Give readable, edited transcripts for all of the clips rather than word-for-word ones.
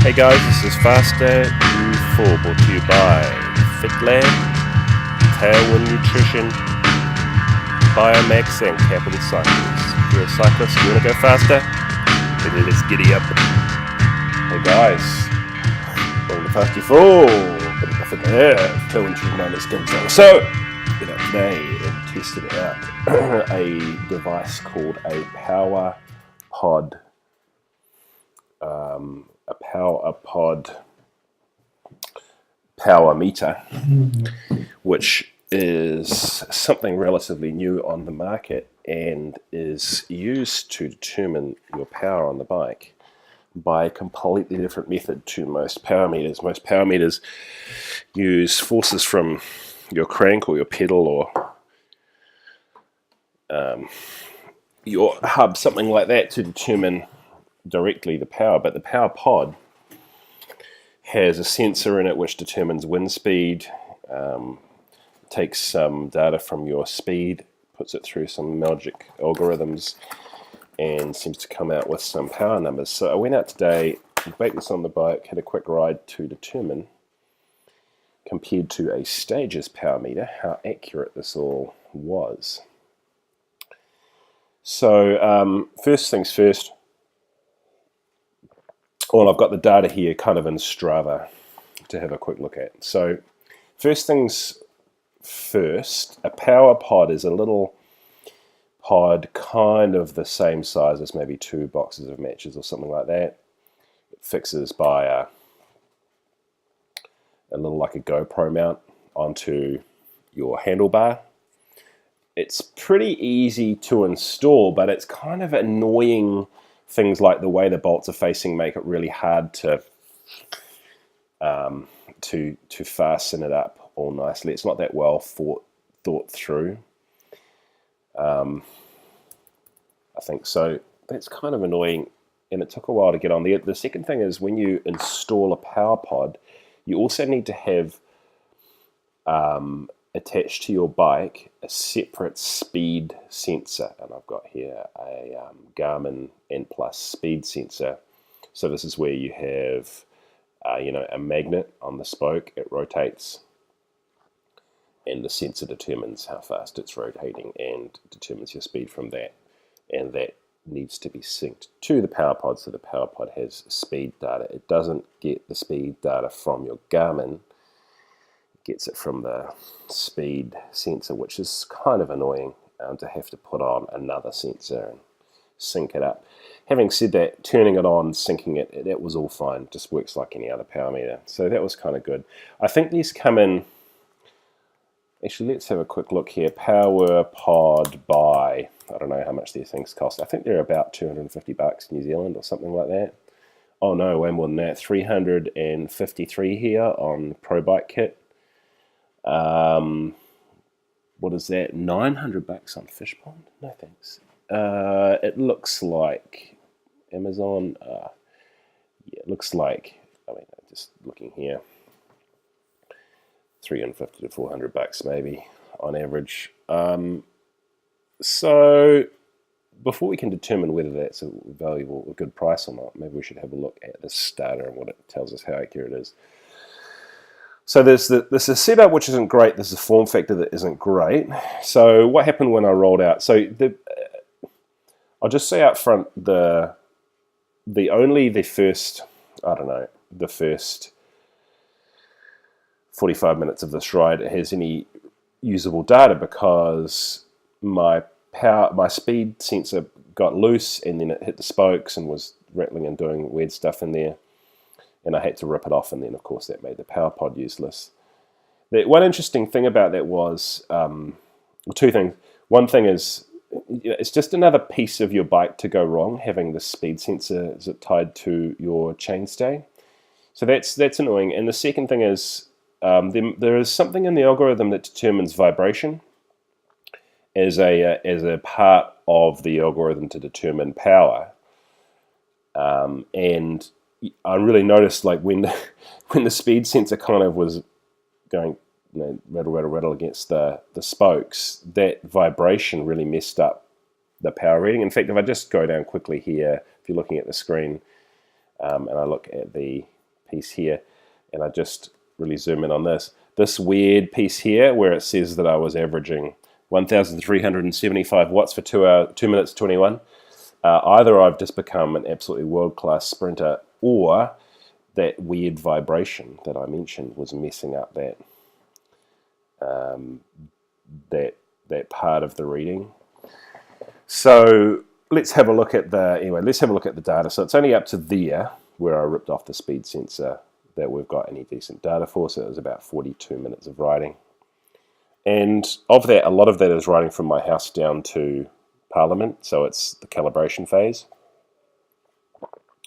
Hey guys, this is Faster U4 brought to you by Fitland, Tailwind Nutrition, Biomaxa and Capital Cycles. If you're a cyclist, you want to go faster? Then let's giddy up. Hey guys, welcome to Fast U4. Put it off in the air. Tailwind Nutrition, let's go. So, get up today and tested out a device called a PowerPod. A PowerPod power meter, which is something relatively new on the market and is used to determine your power on the bike by a completely different method to most power meters. Most power meters use forces from your crank or your pedal or your hub, something like that, to determine directly the power, but the PowerPod has a sensor in it which determines wind speed, takes some data from your speed, puts it through some magic algorithms, and seems to come out with some power numbers. So I went out today, baked this on the bike, had a quick ride to determine, compared to a Stages power meter, how accurate this all was. So first things first, well, I've got the data here kind of in Strava to have a quick look at. So first things first, a PowerPod is a little pod kind of the same size as maybe 2 boxes of matches or something like that. It fixes by a little like a GoPro mount onto your handlebar. It's pretty easy to install, but it's kind of annoying. Things like the way the bolts are facing make it really hard to fasten it up all nicely. It's not that well thought through. I think so. That's kind of annoying, and it took a while to get on. The second thing is when you install a PowerPod, you also need to have attached to your bike a separate speed sensor, and I've got here a Garmin N+ speed sensor. So this is where you have a magnet on the spoke. It rotates and the sensor determines how fast it's rotating and determines your speed from that, and that needs to be synced to the PowerPod, so the PowerPod has speed data. It doesn't get the speed data from your Garmin, gets it from the speed sensor, which is kind of annoying to have to put on another sensor and sync it up. Having said that, turning it on, syncing it, that was all fine. Just works like any other power meter. So that was kind of good. I think these come in, actually let's have a quick look here. PowerPod by, I don't know how much these things cost. I think they're about 250 bucks New Zealand or something like that. Oh no, way more than that. 353 here on Pro Bike Kit. What is that? 900 bucks on Fishpond? No thanks. It looks like Amazon. Yeah, it looks like, I mean, just looking here, 350 to 400 bucks maybe on average. So before we can determine whether that's a valuable, a good price or not, maybe we should have a look at this data and what it tells us how accurate it is. So there's a setup which isn't great. There's a form factor that isn't great. So what happened when I rolled out? So I'll just say up front, the first 45 minutes of this ride has any usable data because my speed sensor got loose and then it hit the spokes and was rattling and doing weird stuff in there. And I had to rip it off, and then, of course, that made the PowerPod useless. One interesting thing about that was, two things. One thing is, it's just another piece of your bike to go wrong, having the speed sensor tied to your chainstay. So that's annoying. And the second thing is, there is something in the algorithm that determines vibration as a part of the algorithm to determine power. And I really noticed, like, when the speed sensor kind of was going, rattle against the spokes, that vibration really messed up the power reading. In fact, if I just go down quickly here, if you're looking at the screen, and I look at the piece here, and I just really zoom in on this weird piece here where it says that I was averaging 1,375 watts for 2 minutes 21. Either I've just become an absolutely world-class sprinter, or that weird vibration that I mentioned was messing up that part of the reading. So let's have a look at the data. So it's only up to there where I ripped off the speed sensor that we've got any decent data for. So it was about 42 minutes of riding. And of that, a lot of that is riding from my house down to Parliament. So it's the calibration phase.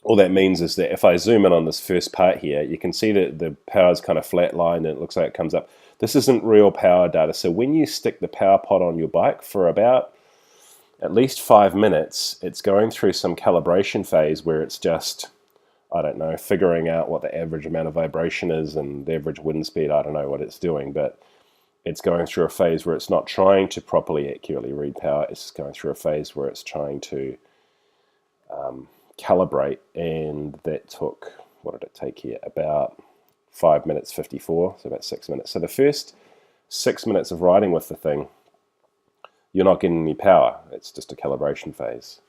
All that means is that if I zoom in on this first part here, you can see that the power's kind of flatlined and it looks like it comes up. This isn't real power data. So when you stick the PowerPod on your bike for about at least 5 minutes, it's going through some calibration phase where it's just, I don't know, figuring out what the average amount of vibration is and the average wind speed. I don't know what it's doing, but it's going through a phase where it's not trying to properly accurately read power. It's going through a phase where it's trying to calibrate, and that took, what did it take here? About 5 minutes 54, so about 6 minutes. So the first 6 minutes of riding with the thing, you're not getting any power. It's just a calibration phase.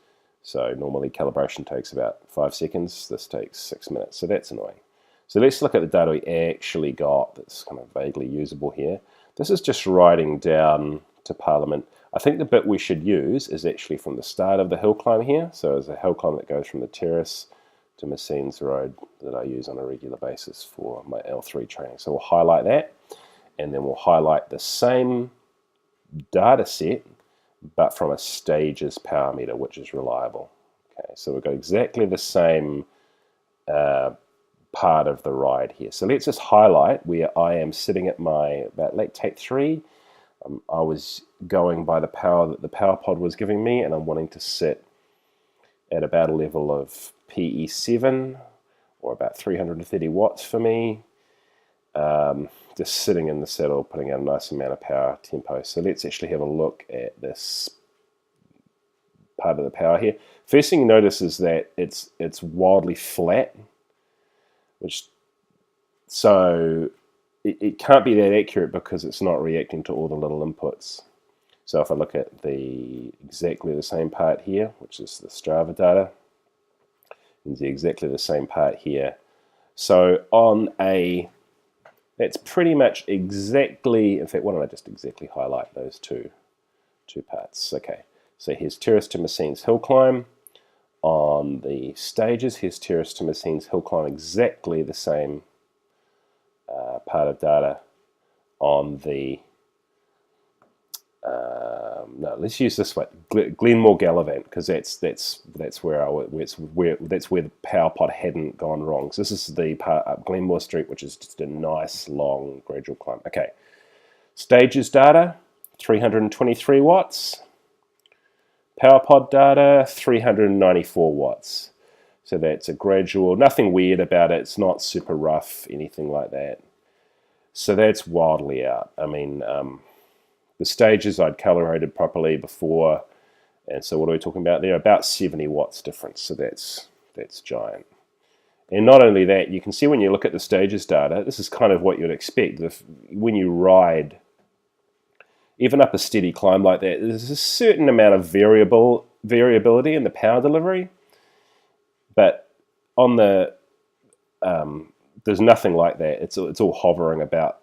So normally calibration takes about 5 seconds. This takes 6 minutes, so that's annoying. So let's look at the data we actually got that's kind of vaguely usable here. This is just riding down to Parliament. I think the bit we should use is actually from the start of the hill climb here. So there's a hill climb that goes from the terrace to Messines Road that I use on a regular basis for my L3 training. So we'll highlight that, and then we'll highlight the same data set, but from a stages power meter, which is reliable. Okay, so we've got exactly the same part of the ride here. So let's just highlight where I am sitting at my about lactate 3. I was going by the power that the PowerPod was giving me, and I'm wanting to sit at about a level of PE7, or about 330 watts for me. Just sitting in the saddle, putting out a nice amount of power tempo. So let's actually have a look at this part of the power here. First thing you notice is that it's wildly flat, so it can't be that accurate because it's not reacting to all the little inputs. So if I look at exactly the same part here, which is the Strava data, you can see exactly the same part here. So that's pretty much exactly, in fact, why don't I just exactly highlight those two parts. Okay, so here's Terrace to Messines Hill Climb. On the stages, here's Terrace to Messines Hill Climb, exactly the same part of data. On the no, let's use this one, Glenmore Gallivant, because that's where the PowerPod hadn't gone wrong. So this is the part up Glenmore Street, which is just a nice long gradual climb. Okay, stages data 323 watts. PowerPod data 394 watts. So that's a gradual, nothing weird about it. It's not super rough, anything like that. So that's wildly out. I mean, the stages I'd calibrated properly before, and so what are we talking about there? About 70 watts difference. So that's giant. And not only that, you can see when you look at the stages data, this is kind of what you'd expect. When you ride, even up a steady climb like that, there's a certain amount of variability in the power delivery, but on the there's nothing like that. It's all hovering about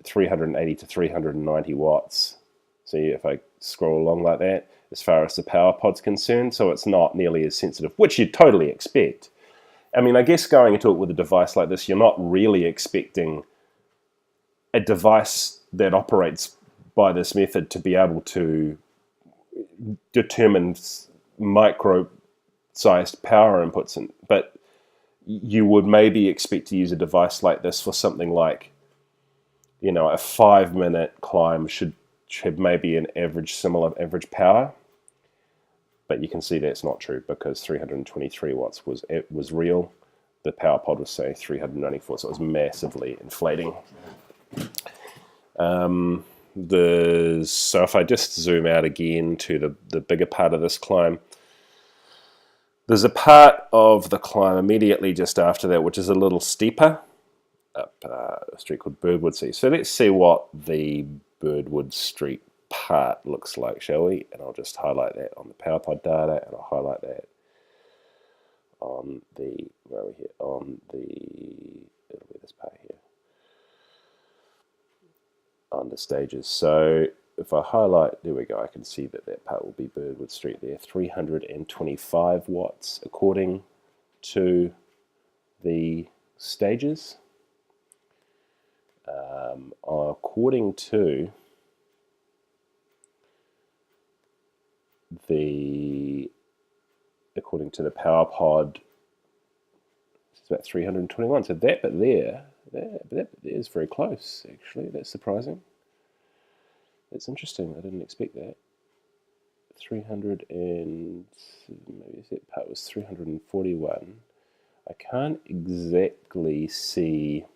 380 to 390 watts. So if I scroll along like that, as far as the PowerPod's concerned, so it's not nearly as sensitive, which you'd totally expect. I mean, I guess going into it with a device like this, you're not really expecting a device that operates by this method to be able to determine micro-sized power inputs, but you would maybe expect to use a device like this for something like, a 5-minute climb should have maybe an similar average power. But you can see that's not true because 323 watts was real. The PowerPod was saying 394, so it was massively inflating. So if I just zoom out again to the bigger part of this climb, There's a part of the climb immediately just after that which is a little steeper, up a street called Birdwood Street. So let's see what the Birdwood Street part looks like, shall we? And I'll just highlight that on the PowerPod data, and I'll highlight that on the, where are we here? On the, it'll be this part here, on the stages. So if I highlight, there we go, I can see that that part will be Birdwood Street there, 325 watts according to the stages. According to the PowerPod, it's about 321. So that bit there, that bit there is very close, actually. That's surprising. That's interesting. I didn't expect that. 300 and maybe that part was 341. I can't exactly see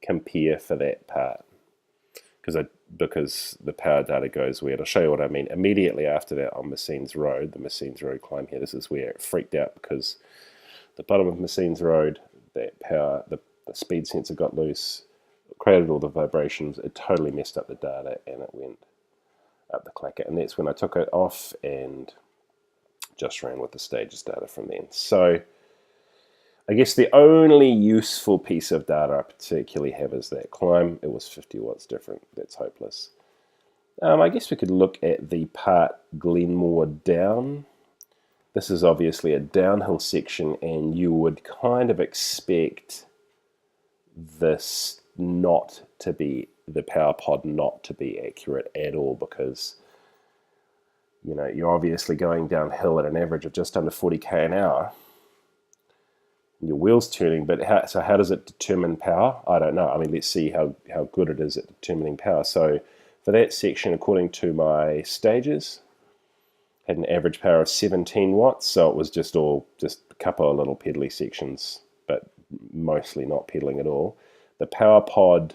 compare for that part because the power data goes weird. I'll show you what I mean. Immediately after that on Messines Road, the Messines Road climb here, this is where it freaked out because the bottom of Messines Road, that power, the speed sensor got loose, created all the vibrations, it totally messed up the data and it went up the clacker. And that's when I took it off and just ran with the stages data from then. So I guess the only useful piece of data I particularly have is that climb. It was 50 watts different. That's hopeless. I guess we could look at the part Glenmore down. This is obviously a downhill section, and you would kind of expect this not to be, the PowerPod not to be accurate at all, because you know you're obviously going downhill at an average of just under 40k an hour. Your wheel's turning, but how does it determine power? I don't know. I mean, let's see how good it is at determining power. So for that section, according to my stages, had an average power of 17 watts. So it was just a couple of little pedally sections, but mostly not pedaling at all. The PowerPod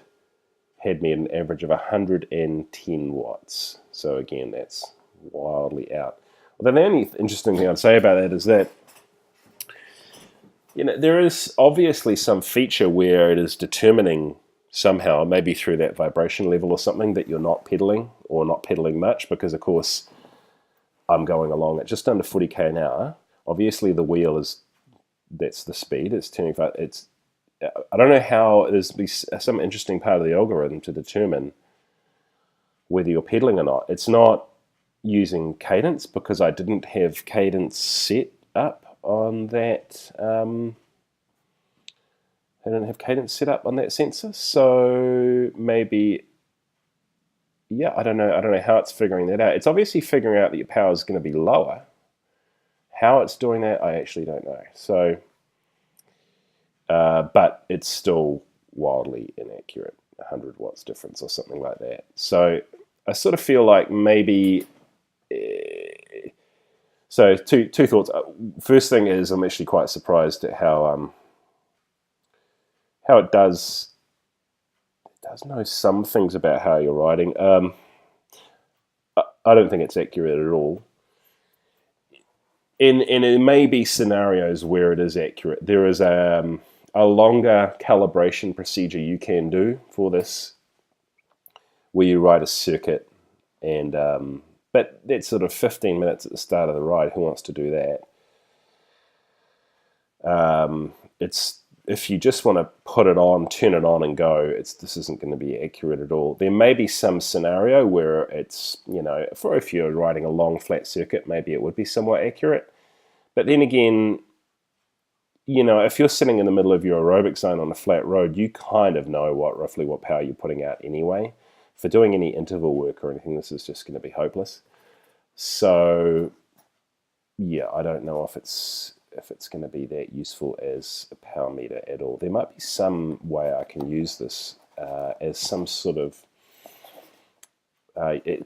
had me at an average of 110 watts. So again, that's wildly out. Well, the only interesting thing I'd say about that is that there is obviously some feature where it is determining somehow, maybe through that vibration level or something, that you're not pedaling or not pedaling much, because of course I'm going along at just under 40k an hour. Obviously the wheel that's the speed, it's turning fast. I don't know how, there's some interesting part of the algorithm to determine whether you're pedaling or not. It's not using cadence, because I didn't have cadence set up on that. I don't have cadence set up on that sensor, so maybe, yeah, I don't know how it's figuring that out. It's obviously figuring out that your power is going to be lower. How it's doing that, I actually don't know. So, but it's still wildly inaccurate, 100 watts difference or something like that. So I sort of feel like maybe. So two thoughts. First thing is, I'm actually quite surprised at how it does know some things about how you're riding. I don't think it's accurate at all. And there may be scenarios where it is accurate. There is a longer calibration procedure you can do for this, where you ride a circuit, and but that's sort of 15 minutes at the start of the ride. Who wants to do that? It's, if you just want to put it on, turn it on and go, this isn't going to be accurate at all. There may be some scenario where it's, for if you're riding a long flat circuit, maybe it would be somewhat accurate. But then again, if you're sitting in the middle of your aerobic zone on a flat road, you kind of know roughly what power you're putting out anyway. For doing any interval work or anything, this is just going to be hopeless. So, yeah, I don't know if it's going to be that useful as a power meter at all. There might be some way I can use this as some sort of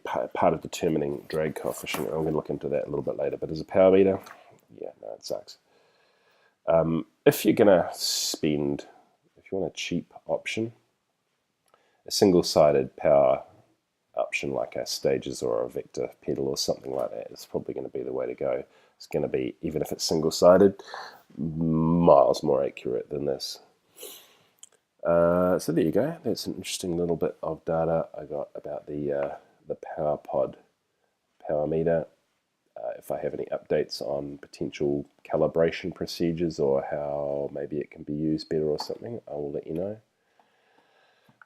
part of determining drag coefficient. I'm going to look into that a little bit later. But as a power meter, yeah, no, it sucks. If you're going to spend, if you want a cheap option, a single-sided power option like a stages or a vector pedal or something like that is probably going to be the way to go. It's going to be, even if it's single-sided, miles more accurate than this. So there you go. That's an interesting little bit of data I got about the PowerPod power meter. If I have any updates on potential calibration procedures or how maybe it can be used better or something, I will let you know.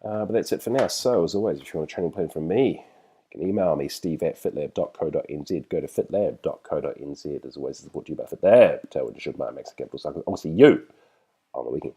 But that's it for now. So, as always, if you want a training plan from me, you can email me, steve@fitlab.co.nz. Go to fitlab.co.nz. As always, it's brought to you by FitLab. Tailwind, Biomaxa, Capital Cycle. I'll see you on the weekend.